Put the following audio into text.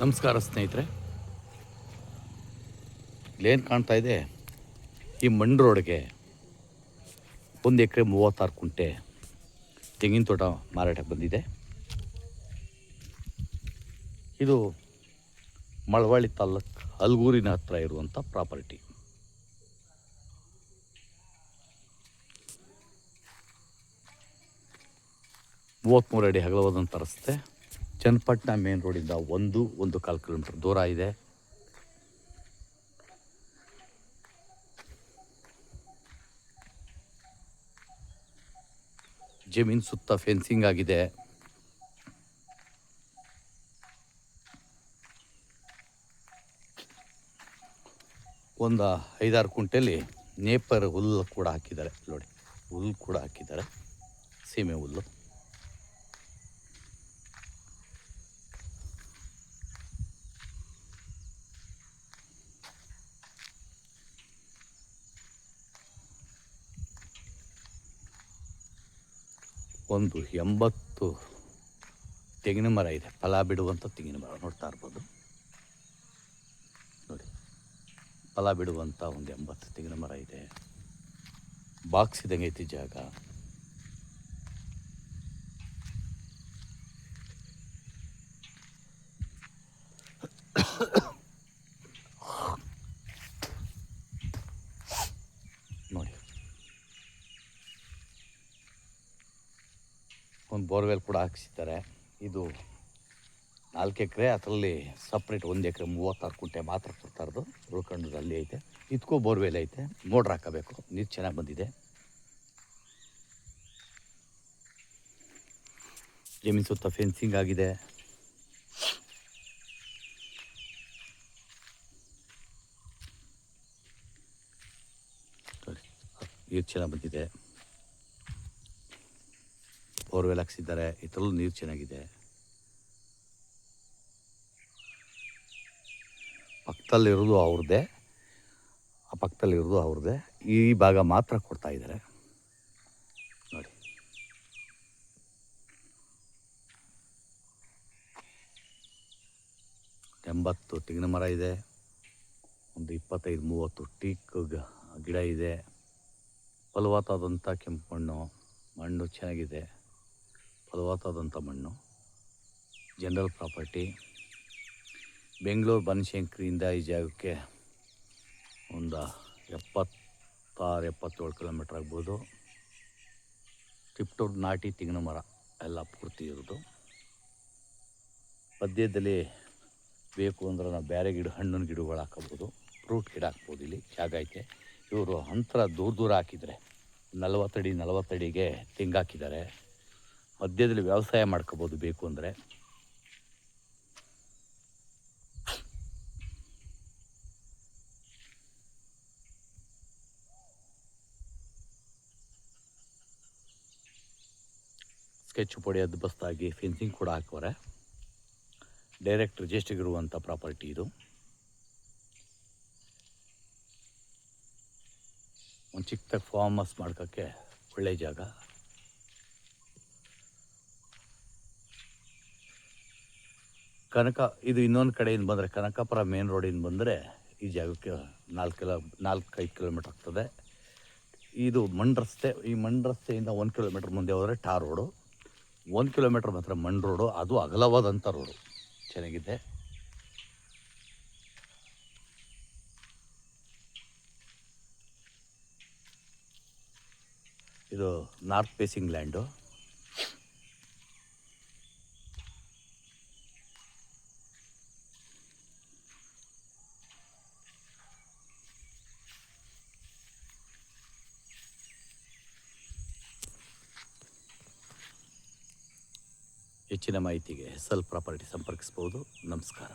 ನಮಸ್ಕಾರ ಸ್ನೇಹಿತರೆ. ಇಲ್ಲೇನು ಕಾಣ್ತಾ ಇದೆ, ಈ ಮಂಡ್ ರೋಡ್ಗೆ 1 ಎಕರೆ 36 ಕುಂಟೆ ತೆಂಗಿನ ತೋಟ ಮಾರಾಟಕ್ಕೆ ಬಂದಿದೆ. ಇದು ಮಳವಳ್ಳಿ ತಾಲ್ಲೂಕು ಹಲಗೂರಿನ ಹತ್ರ ಇರುವಂಥ ಪ್ರಾಪರ್ಟಿ. ಮೂವತ್ತ್ಮೂರು ಅಡಿ ಅಗಲವಾದಂಥ ರಸ್ತೆ. ಚನ್ನಪಟ್ಟಣ ಮೇನ್ ರೋಡಿಂದ 1.25 ಕಿಲೋಮೀಟರ್ ದೂರ ಇದೆ. ಜಮೀನು ಸುತ್ತ ಫೆನ್ಸಿಂಗ್ ಆಗಿದೆ. ಒಂದು 5-6 ಕುಂಟೆಯಲ್ಲಿ ನೇಪರ್ ಹುಲ್ಲು ಕೂಡ ಹಾಕಿದ್ದಾರೆ. ನೋಡಿ, ಹುಲ್ಲು ಕೂಡ ಹಾಕಿದ್ದಾರೆ, ಸೀಮೆ ಹುಲ್ಲು. ಒಂದು 80 ತೆಂಗಿನ ಮರ ಇದೆ, ಫಲ ಬಿಡುವಂಥ ತೆಂಗಿನ ಮರ ನೋಡ್ತಾ ಇರ್ಬೋದು. ನೋಡಿ, ಫಲ ಬಿಡುವಂಥ ಒಂದು 80 ತೆಂಗಿನ ಮರ ಇದೆ. ಬಾಕ್ಸ್ ಇದ್ದಂಗೆ ಐತಿ ಜಾಗ. ನೋಡಿ, ಒಂದು ಬೋರ್ವೆಲ್ ಕೂಡ ಹಾಕಿಸಿದ್ದಾರೆ. ಇದು 4 ಎಕರೆ, ಅದರಲ್ಲಿ ಸಪ್ರೇಟ್ 1 ಎಕರೆ 36 ಕುಂಟೆ ಮಾತ್ರ ಕೊಡ್ತಾ ಇರೋದು. ಉಳ್ಕೊಂಡ್ರೆ ಅಲ್ಲಿ ಐತೆ. ಇದಕ್ಕೂ ಬೋರ್ವೆಲ್ ಐತೆ, ಮೋಟ್ರ್ ಹಾಕಬೇಕು. ನೀರು ಚೆನ್ನಾಗಿ ಬಂದಿದೆ. ಜಮೀನು ಸುತ್ತ ಫೆನ್ಸಿಂಗ್ ಆಗಿದೆ. ನೀರು ಚೆನ್ನಾಗಿ ಬಂದಿದೆ. ಬೋರ್ವೆಲ್ ಹಾಕ್ಸಿದ್ದಾರೆ. ಇದರಲ್ಲೂ ನೀರು ಚೆನ್ನಾಗಿದೆ. ಪಕ್ಕದಲ್ಲಿರೋದು ಅವ್ರದ್ದೇ, ಆ ಪಕ್ಕದಲ್ಲಿರೋದು ಅವ್ರದ್ದೇ. ಈ ಭಾಗ ಮಾತ್ರ ಕೊಡ್ತಾ ಇದ್ದಾರೆ. ನೋಡಿ, ಎಂಬತ್ತು ತೆಂಗಿನ ಮರ ಇದೆ. ಒಂದು 25-30 ಟೀಕ್ ಗಿಡ ಇದೆ. ಫಲವತ್ತಾದಂಥ ಕೆಂಪು ಮಣ್ಣು ಚೆನ್ನಾಗಿದೆ. ಫಲವತ್ತಾದಂಥ ಮಣ್ಣು. General property. ಬೆಂಗಳೂರು ಬನಶಂಕರಿಯಿಂದ ಈ ಜಾಗಕ್ಕೆ ಒಂದು 76-77 ಕಿಲೋಮೀಟ್ರ್ ಆಗ್ಬೋದು. ಟಿಪ್ಟೂರ್ ನಾಟಿ ತೆಂಗಿನ ಮರ ಎಲ್ಲ ಪೂರ್ತಿ ಇರೋದು. ಮಧ್ಯದಲ್ಲಿ ಬೇಕು ಅಂದ್ರೆ ನಾವು ಬೇರೆ ಹಣ್ಣಿನ ಗಿಡಗಳು ಹಾಕೋಬೋದು, ಫ್ರೂಟ್ ಗಿಡ ಹಾಕ್ಬೋದು. ಇಲ್ಲಿ ಜಾಗ ಐತೆ. ಇವರು ಅಂತರ ದೂರ ಹಾಕಿದ್ದಾರೆ. 40 ಅಡಿಗೆ ತೆಂಗು ಹಾಕಿದ್ದಾರೆ. ಮಧ್ಯದಲ್ಲಿ ವ್ಯವಸಾಯ ಮಾಡ್ಕೋಬೋದು ಬೇಕು ಅಂದರೆ. ಸ್ಕೆಚ್ ಪೊಡಿ ಬಸ್ತಾಗಿ ಫೆನ್ಸಿಂಗ್ ಕೂಡ ಹಾಕುವರೆ. ಡೈರೆಕ್ಟ್ ರಿಜಿಸ್ಟ್ರಿಗೆ ಇರುವಂಥ ಪ್ರಾಪರ್ಟಿ ಇದು. ಒಂದು ಚಿಕ್ಕದಾಗಿ ಫಾರ್ಮ್ ಹೌಸ್ ಮಾಡ್ಕೋಕ್ಕೆ ಒಳ್ಳೆಯ ಜಾಗ. ಇದು ಇನ್ನೊಂದು ಕಡೆಯಿಂದ ಬಂದರೆ, ಕನಕಾಪುರ ಮೇನ್ ರೋಡಿಂದ ಬಂದರೆ ಈ ಜಾಗಕ್ಕೆ 4-5 ಕಿಲೋಮೀಟ್ರ್ ಆಗ್ತದೆ. ಇದು ಮಣ್ಣು ರಸ್ತೆ. ಈ ಮಣ್ಣು ರಸ್ತೆಯಿಂದ 1 ಕಿಲೋಮೀಟ್ರ್ ಮುಂದೆ ಹೋದರೆ ಟಾರ್ ರೋಡು. 1 ಕಿಲೋಮೀಟ್ರ್ ಮಾತ್ರ ಮಣ್ಣು ರೋಡು. ಅದು ಅಗಲವಾದಂಥ ರೋಡು, ಚೆನ್ನಾಗಿದೆ. ಇದು ನಾರ್ತ್ ಫೇಸಿಂಗ್ ಲ್ಯಾಂಡು. ಹೆಚ್ಚಿನ ಮಾಹಿತಿಗೆ SL ಪ್ರಾಪರ್ಟಿ ಸಂಪರ್ಕಿಸ್ಬೋದು. ನಮಸ್ಕಾರ.